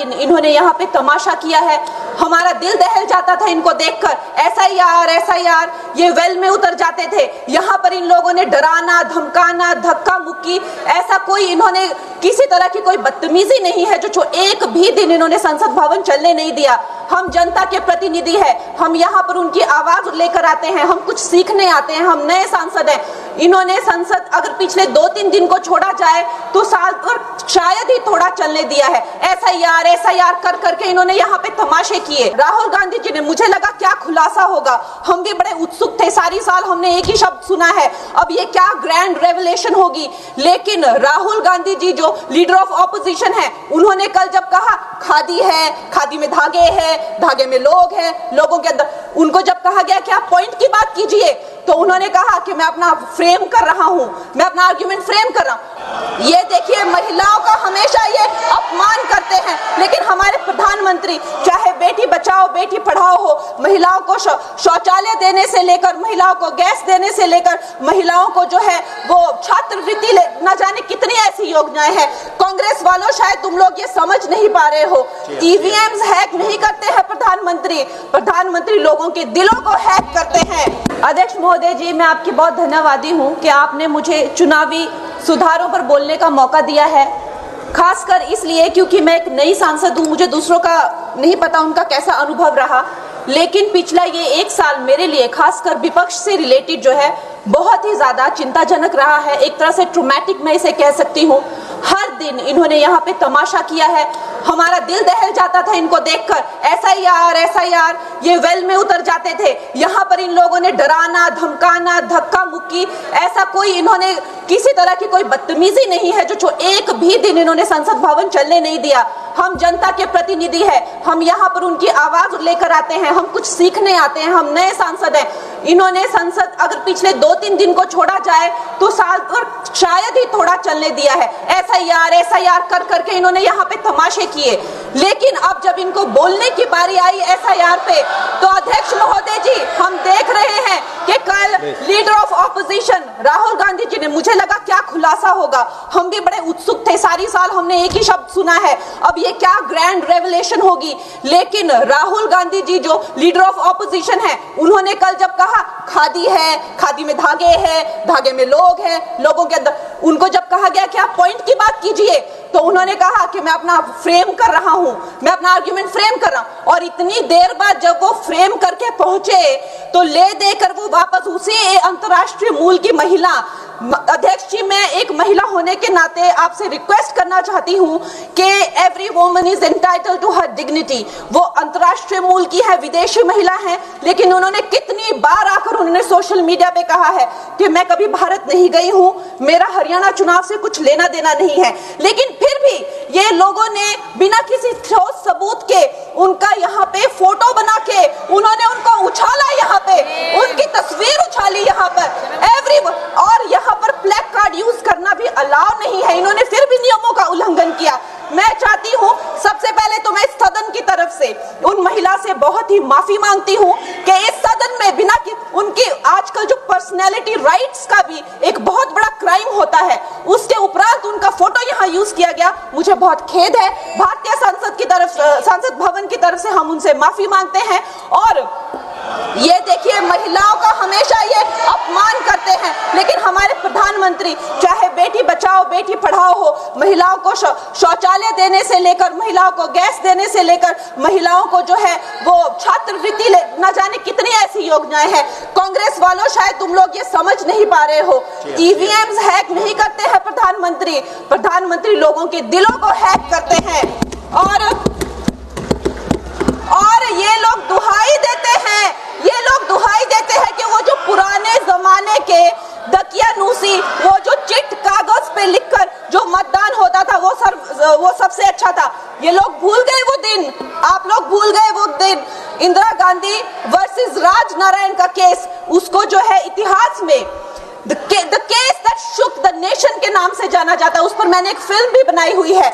दिन इन्होंने यहाँ पे तमाशा किया है। हमारा दिल दहल जाता था इनको देखकर। एसआईआर ये वेल में उतर जाते थे। यहाँ पर इन लोगों ने डराना, धमकाना, धक्का मुक्की, ऐसा कोई इन्होंने किसी तरह की कोई बदतमीजी नहीं है जो एक भी दिन इन्होंने संसद भवन चलने नहीं दिया। हम जनता के प्रतिनिधि हैं, हम यहाँ पर उनकी आवाज लेकर आते हैं, हम कुछ सीखने आते हैं, हम नए सांसद हैं। इन्होंने संसद अगर पिछले 2-3 दिन को छोड़ा जाए तो साल भर शायद ही थोड़ा चलने दिया है। एसआईआर कर करके इन्होंने यहाँ पे तमाशे किए। राहुल गांधी जी ने, मुझे लगा क्या खुलासा होगा, हम भी बड़े उत्सुक थे। सारी साल हमने एक ही शब्द सुना है, अब ये क्या ग्रैंड रेवलेशन होगी। लेकिन राहुल गांधी जी जो लीडर ऑफ ऑपोजिशन है, उन्होंने कल जब कहा खादी है, खादी में धागे हैं, धागे में लोग हैं, लोगों के अंदर, उनको जब कहा गया कि आप पॉइंट की बात कीजिए तो उन्होंने कहा कि मैं अपना फ्रेम कर रहा हूं, मैं अपना आर्ग्यूमेंट फ्रेम कर रहा हूं। ये देखिए, महिलाओं का हमेशा ये अपमान करते हैं, लेकिन हमारे प्रधानमंत्री चाहे बेटी बचाओ बेटी पढ़ाओ हो, महिलाओं को शौचालय देने से लेकर, महिलाओं को गैस देने से लेकर, महिलाओं को जो है वो छात्रवृत्ति, न जाने कितनी ऐसी योजनाएं हैं। कांग्रेस वालों, शायद तुम लोग ये समझ नहीं पा रहे हो, ईवीएम्स हैक नहीं करते हैं प्रधानमंत्री लोगों के दिलों को हैक करते हैं। अध्यक्ष महोदय जी, मैं आपकी बहुत धन्यवादी हूं कि आपने मुझे चुनावी सुधारों पर बोलने का मौका दिया है, खासकर इसलिए क्योंकि मैं एक नई सांसद हूं, मुझे दूसरों का नहीं पता उनका कैसा अनुभव रहा। लेकिन पिछला ये 1 साल मेरे लिए, खासकर विपक्ष से रिलेटेड जो है, बहुत ही ज्यादा चिंताजनक रहा है। एक तरह से ट्रॉमेटिक मैं इसे कह सकती हूँ। हर दिन इन्होंने यहाँ पे तमाशा किया है, हमारा दिल दहल जाता था इनको देखकर। एसआईआर ये वेल में उतर जाते थे। यहाँ पर इन लोगों ने डराना, धमकाना, धक्का मुक्की, ऐसा कोई इन्होंने किसी तरह की कोई बदतमीजी नहीं है जो एक भी दिन इन्होंने संसद भवन चलने नहीं दिया। हम जनता के प्रतिनिधि हैं, हम यहाँ पर उनकी आवाज लेकर आते हैं, हम कुछ सीखने आते हैं, हम नए सांसद हैं। इन्होंने संसद अगर पिछले 2-3 दिन को छोड़ा जाए तो साल भर शायद ही थोड़ा चलने दिया है। एसआईआर कर करके इन्होंने यहाँ पे तमाशे किए। लेकिन अब जब इनको बोलने की बारी आई एसआईआर पे, तो अध्यक्ष महोदय जी, हम देख रहे हैं कि कल leader of opposition Rahul Gandhi ji ने, मुझे लगा क्या खुलासा होगा, हम भी बड़े उत्सुक थे। सारी साल हमने एक ही शब्द सुना है, अब ये क्या ग्रैंड रेवलेशन होगी। लेकिन राहुल गांधी जी जो लीडर ऑफ ऑपोजिशन है, उन्होंने कल जब कहा खादी है, खादी में धागे हैं, धागे में लोग हैं, लोगों के अंदर, उनको जब कहा गया कि आप पॉइंट की बात कीजिए तो उन्होंने कहा कि मैं अपना फ्रेम कर रहा हूं, मैं अपना आर्ग्यूमेंट फ्रेम कर रहा हूं। और इतनी देर बाद जब वो फ्रेम करके पहुंचे तो ले देकर वो वापस उसी अंतर्राष्ट्रीय मूल की महिला, अध्यक्ष जी, मैं एक महिला होने के नाते आपसे रिक्वेस्ट करना चाहती हूं कि every woman is entitled to her dignity. वो अंतर्राष्ट्रीय मूल की है, विदेशी महिला है, लेकिन उन्होंने कितनी बार आकर उन्होंने सोशल मीडिया पे कहा है कि मैं कभी भारत नहीं गई हूं, मेरा हरियाणा चुनाव से कुछ लेना देना नहीं है। लेकिन फिर भी ये लोगों ने बिना किसी ठोस सबूत के उनका यहाँ पे फोटो बना के उन्होंने उनको उछाला, यहाँ पे उनकी तस्वीर उछाली यहाँ पर और यहाँ पर ब्लैक कार्ड यूज करना भी अलाउ नहीं है। इन्होंने फिर भी नियमों का उल्लंघन किया। मैं चाहती हूँ, सबसे पहले तो मैं इस सदन की तरफ से उन महिला से बहुत ही माफी मांगती हूँ कि इस सदन में बिना कि उनकी आजकल जो पर्सनैलिटी राइट्स का भी एक बहुत बड़ा क्राइम होता है, उसके उपरांत उनका फोटो यहाँ यूज किया गया, मुझे बहुत खेद है। भारतीय संसद भवन की तरफ से हम उनसे माफी मांगते हैं। और ये देखिए, महिलाओं का हमेशा ये अपमान करते हैं, लेकिन हमारे प्रधानमंत्री चाहे बेटी बचाओ बेटी पढ़ाओ हो, महिलाओं को शौचालय देने से लेकर, महिलाओं को गैस देने से लेकर, महिलाओं को जो है वो छात्रवृत्ति, न जाने कितनी ऐसी योजनाएं हैं। कांग्रेस वालों, शायद तुम लोग ये समझ नहीं पा रहे हो, ईवीएम्स हैक नहीं करते हैं प्रधानमंत्री लोगों के दिलों को हैक करते हैं। और ये लोग दुहाई देते हैं कि वो जो पुराने जमाने के दकियानूसी, वो जो चिट कागज पे लिखकर जो मतदान होता था वो सबसे अच्छा था। ये लोग भूल गए वो दिन, आप लोग भूल गए वो दिन। इंदिरा गांधी वर्सेस राज नारायण का केस, उसको जो है इतिहास में The case that shook the nation के नाम से जाना जाता है। उस पर मैंने एक फिल्म भी बनाई हुई है।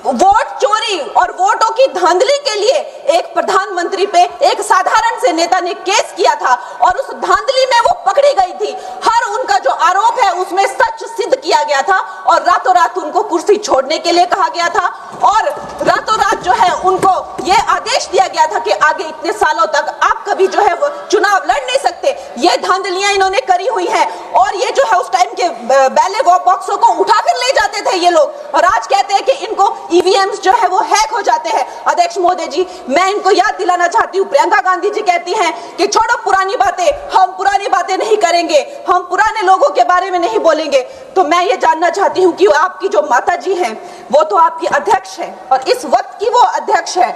वोट चोरी और वोटों की धांधली के लिए एक प्रधानमंत्री पे एक साधारण से नेता ने केस किया था और उस धांधली में वो पकड़ी गई थी। हर उनका जो आरोप है उसमें सच सिद्ध किया गया था और रातों रात उनको कुर्सी छोड़ने के लिए कहा गया था और रातों रात जो है उनको ये आदेश दिया गया था कि आगे इतने सालों तक आप कभी जो है वो चुनाव लड़ नहीं सकते। ये धांधलियां इन्होंने करी हुई हैं और ये जो है उस टाइम के बैलेट बॉक्सों को उठाकर ले जाते थे ये लोग और आज कहते हैं कि इनको ईवीएम्स जो है वो हैक हो जाते हैं। अध्यक्ष महोदय जी, मैं इनको याद दिलाना चाहती हूँ, प्रियंका गांधी जी कहती हैं कि छोड़ो पुरानी बातें, हम पुरानी बातें नहीं करेंगे, हम पुराने लोगों के बारे में नहीं बोलेंगे। तो मैं ये जानना चाहती हूँ कि आपकी जो माता जी हैं वो तो आपकी अध्यक्ष है और इस वक्त की वो अध्यक्ष है,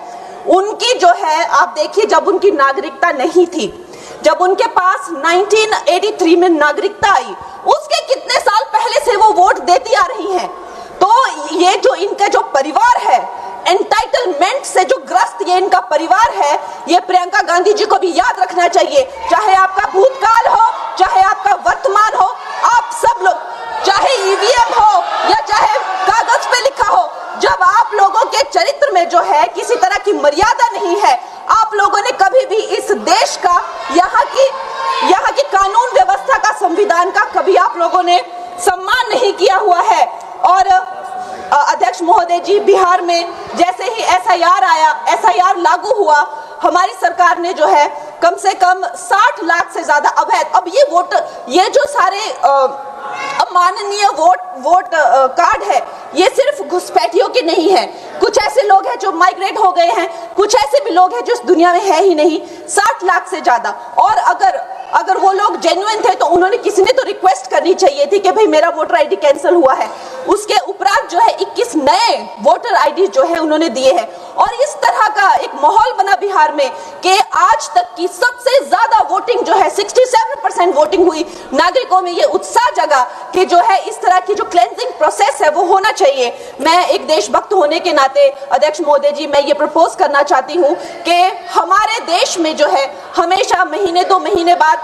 उनकी जो है आप देखिए जब उनकी नागरिकता नहीं थी, जब उनके पास 1983 में नागरिकता आई, उसके कितने साल पहले से वो वोट देती आ रही हैं। तो ये जो इनका जो परिवार है, एंटाइटलमेंट से जो ग्रस्त ये इनका परिवार है, ये प्रियंका गांधी जी को भी याद रखना चाहिए। चाहे आपका भूतकाल हो, चाहे आपका वर्तमान हो, आप सब लोग, चाहे ईवीएम हो या चाहे कागज पे लिखा हो, जब आप लोगों के चरित्र में जो है किसी तरह की मर्यादा नहीं है, आप लोगों ने कभी भी इस देश का, यहाँ की कानून व्यवस्था का, संविधान का कभी आप लोगों ने सम्मान नहीं किया हुआ है। और अध्यक्ष महोदय जी, बिहार में जैसे ही एसआईआर आया, एसआईआर लागू हुआ, हमारी सरकार ने जो है कम से कम 60 लाख से ज्यादा अवैध, अब ये जो सारे अमाननीय वोट कार्ड है, ये सिर्फ घुसपैठियों के नहीं है, कुछ ऐसे लोग हैं जो माइग्रेट हो गए हैं, कुछ ऐसे भी लोग हैं जो इस दुनिया में है ही नहीं, 60 लाख से ज्यादा। और अगर वो लोग जेन्युइन थे तो उन्होंने, किसी ने तो रिक्वेस्ट करनी चाहिए थी कि भाई मेरा वोटर आईडी कैंसिल हुआ है। उसके उपरांत जो है 21 नए वोटर आईडी जो है उन्होंने दिए हैं और इस तरह का एक माहौल बना बिहार में कि आज तक की सबसे ज्यादा वोटिंग जो है 67% वोटिंग हुई। नागरिकों में ये उत्साह जगा कि जो है इस तरह की जो क्लेंजिंग प्रोसेस है वो होना चाहिए। मैं एक देशभक्त होने के नाते अध्यक्ष महोदय जी, मैं ये प्रपोज करना चाहती हूँ कि हमारे देश में जो है हमेशा महीने 2 महीने बाद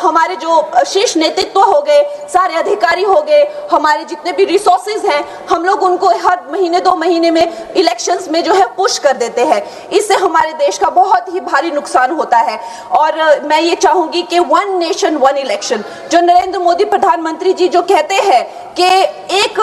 हमारे जो शीर्ष नेतृत्व हो गए, सारे अधिकारी हो गए, हमारे जितने भी रिसोर्सेज हैं, हम लोग उनको हर महीने 2 महीने में इलेक्शंस में जो है पुश कर देते हैं। इससे हमारे देश का बहुत ही भारी नुकसान होता है। और मैं ये चाहूंगी कि 1 नेशन 1 इलेक्शन, जो नरेंद्र मोदी प्रधानमंत्री जी जो कहते हैं कि एक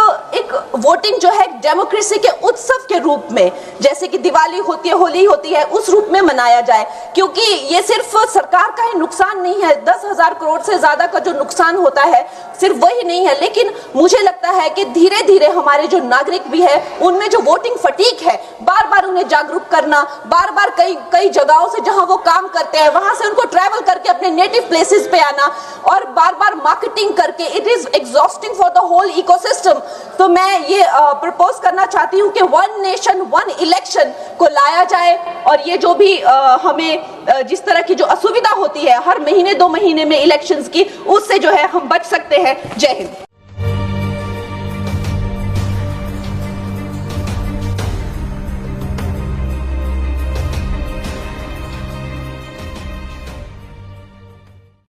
वोटिंग जो है डेमोक्रेसी के उत्सव के रूप में, जैसे कि दिवाली होती है, होली होती है, उस रूप में मनाया जाए। क्योंकि ये सिर्फ सरकार का ही नुकसान नहीं है, 10,000 करोड़ से ज्यादा का जो नुकसान होता है सिर्फ वही नहीं है, लेकिन मुझे लगता है कि धीरे धीरे हमारे जो नागरिक भी है उनमें जो वोटिंग फटीक है, बार बार उन्हें जागरूक करना, बार बार कई जगहों से जहां वो काम करते हैं वहां से उनको ट्रैवल करके अपने नेटिव प्लेसेस पे आना और बार बार मार्केटिंग करके, it is exhausting for the whole ecosystem. तो मैं ये प्रपोज करना चाहती हूँ कि 1 नेशन 1 इलेक्शन को लाया जाए और ये जो भी हमें जिस तरह की जो असुविधा होती है हर महीने 2 महीने में इलेक्शंस की, उससे जो है हम बच सकते हैं। जय हिंद।